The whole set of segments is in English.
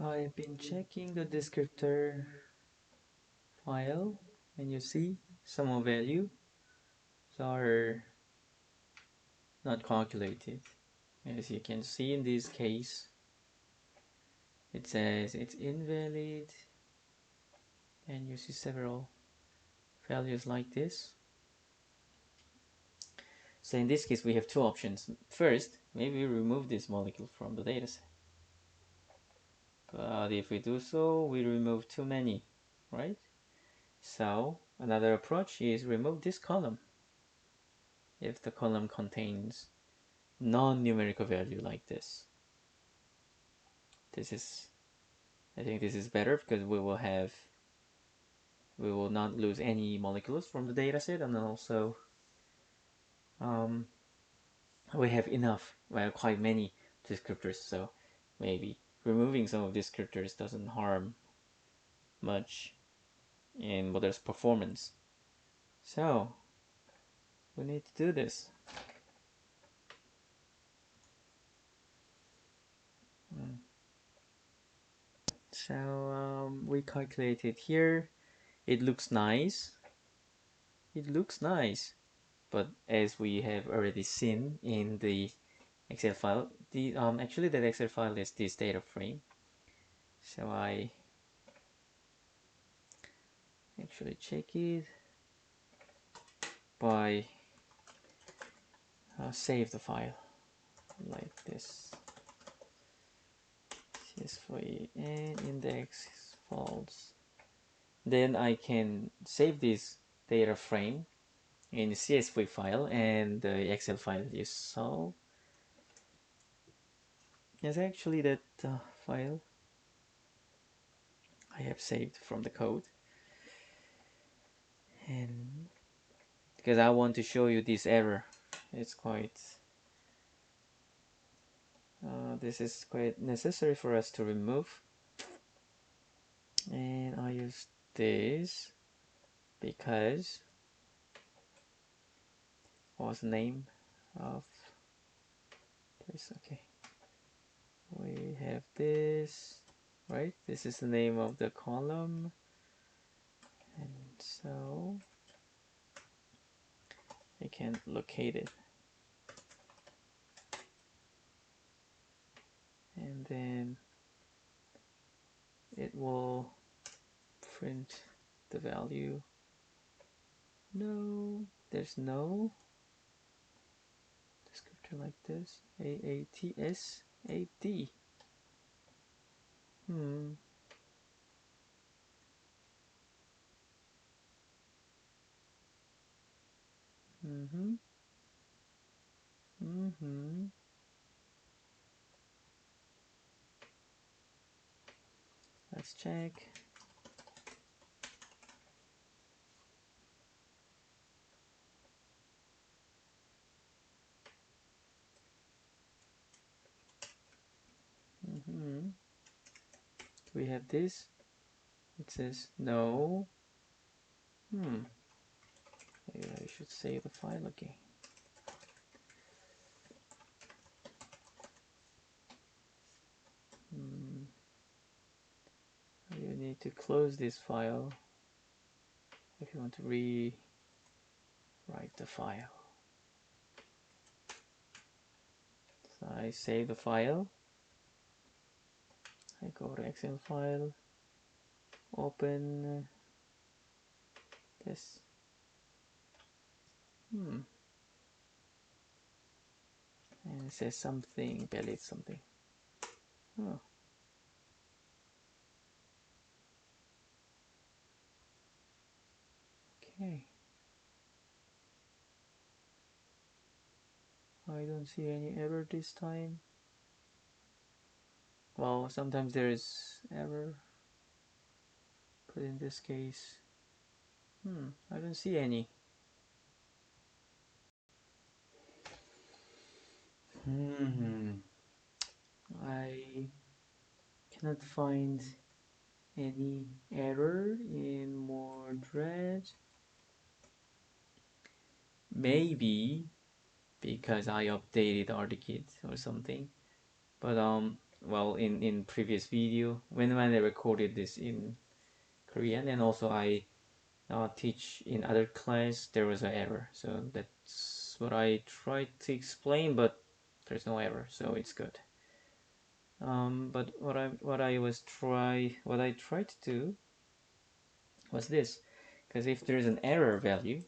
I've been checking the descriptor file, and you see some of values are not calculated. As you can see in this case, it says it's invalid, and you see several values like this. So in this case, we have two options. First, maybe we remove this molecule from the dataset. But if we do so, we remove too many, right? So another approach is remove this column if the column contains non-numerical value like this. I think this is better because we will not lose any molecules from the dataset, and also we have enough, well, quite many descriptors, so maybe removing some of these descriptors doesn't harm much in model's performance. So we need to do this. So we calculated here. It looks nice. But as we have already seen in the Excel file, actually that Excel file is this data frame. So I actually check it by save the file like this. CS4 and index false. Then I can save this data frame in the CSV file and the Excel file you saw. Yes, actually that file I have saved from the code, and because I want to show you this error, it's quite this is quite necessary for us to remove, and I use this because what was the name of this? Okay, we have this, right? This is the name of the column, and so I can locate it, and then it will print the value. No, there's no descriptor like this. AATS8D. Hmm. Mm-hmm. Mm-hmm. Let's check. Mm-hmm. We have this. It says no. Maybe I should save the file again. You need to close this file if you want to rewrite the file. So I save the file. I go to Excel file, open this. And it says something, valid something. Oh. Okay. I don't see any error this time. Well, sometimes there is error, but in this case, I don't see any. I cannot find any error in Mordred. Maybe because I updated RTKit or something. But well, in previous video when I recorded this in Korean, and also I teach in other class, there was an error. So that's what I tried to explain, but there's no error, so it's good. But what I tried to do was this, because if there's an error value,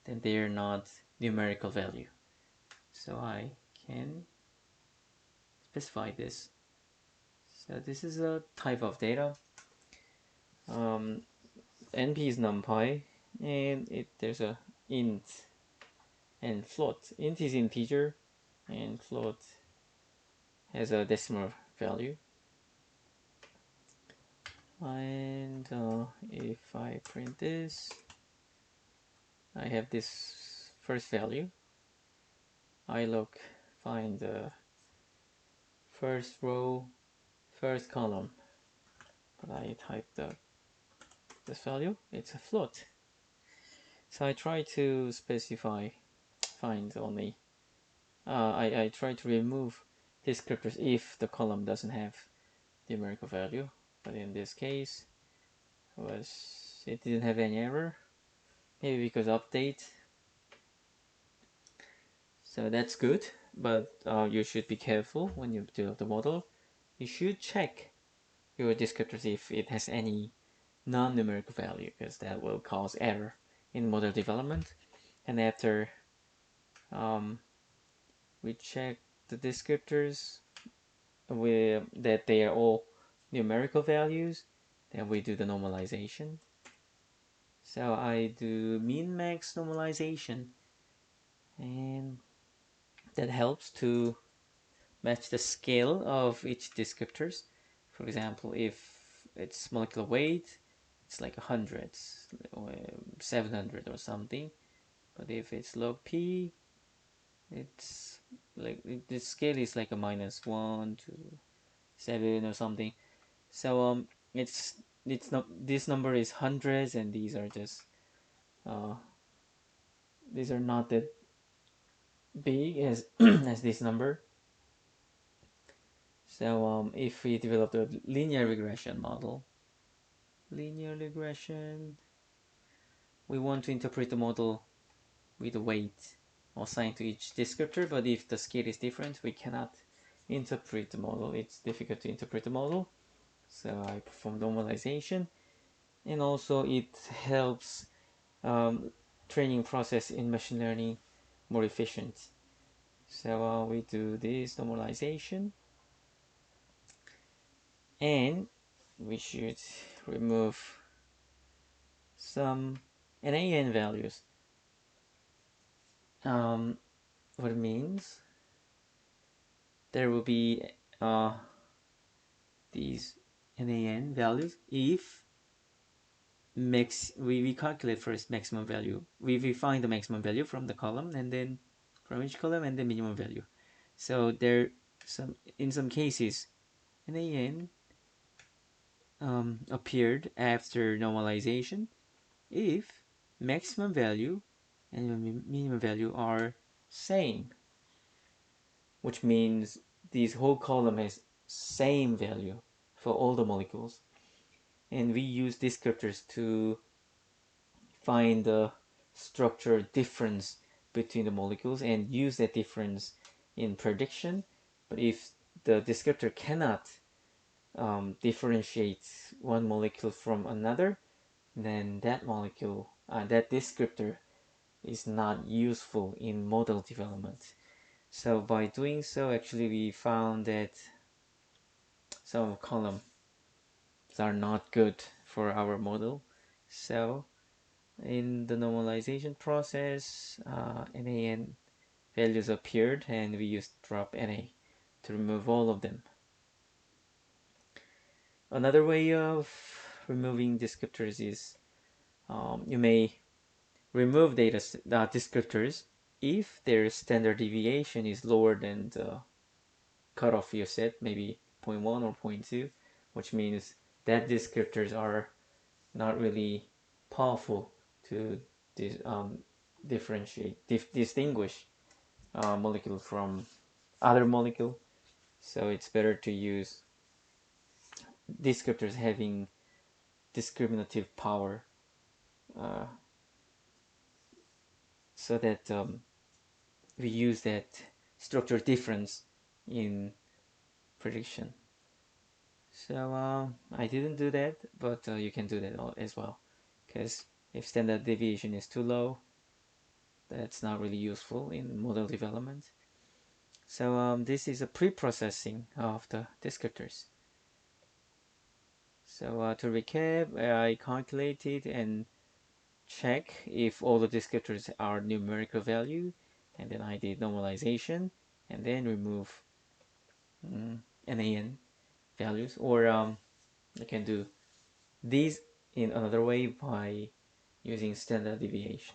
then they're not numerical value. So I can specify this. So this is a type of data. NP is numpy, and there's a int and float. Int is integer, and float has a decimal value. And if I print this, I have this first value. I find the first row, first column, but I type this value. It's a float. So I try to find only. I try to remove descriptors if the column doesn't have numerical value, but in this case it didn't have any error, maybe because update. So that's good, but you should be careful when you develop the model. You should check your descriptors if it has any non-numerical value, because that will cause error in model development. And after we check the descriptors that they are all numerical values, then we do the normalization. So I do min-max normalization, and that helps to match the scale of each descriptors. For example, if it's molecular weight, it's like 100, 700 or something. But if it's log P, it's like the scale is like a -1 to 7 or something. So it's not, this number is hundreds, and these are just these are not that big as as this number. So if we develop a linear regression model, we want to interpret the model with a weight assigned to each descriptor, but if the scale is different, we cannot interpret the model. It's difficult to interpret the model. So I perform normalization, and also it helps training process in machine learning more efficient. So we do this normalization, and we should remove some NaN values. What it means, there will be these NaN values if we calculate first maximum value. We find the maximum value from the column, and then from each column, and the minimum value. So in some cases NaN appeared after normalization if maximum value and minimum value are same, which means this whole column has same value for all the molecules, and we use descriptors to find the structure difference between the molecules and use that difference in prediction. But if the descriptor cannot differentiate one molecule from another, then that descriptor is not useful in model development. So by doing so, actually we found that some columns are not good for our model. So in the normalization process, NaN values appeared, and we used drop NA to remove all of them. Another way of removing descriptors is you may remove descriptors if their standard deviation is lower than the cutoff you set, maybe 0.1 or 0.2, which means that descriptors are not really powerful to distinguish molecule from other molecule. So it's better to use descriptors having discriminative power, so that we use that structure difference in prediction. So I didn't do that, but you can do that as well, because if standard deviation is too low, that's not really useful in model development. So this is a pre-processing of the descriptors. So to recap, I calculated and check if all the descriptors are numerical value, and then I did normalization and then remove NaN values, or I can do these in another way by using standard deviation.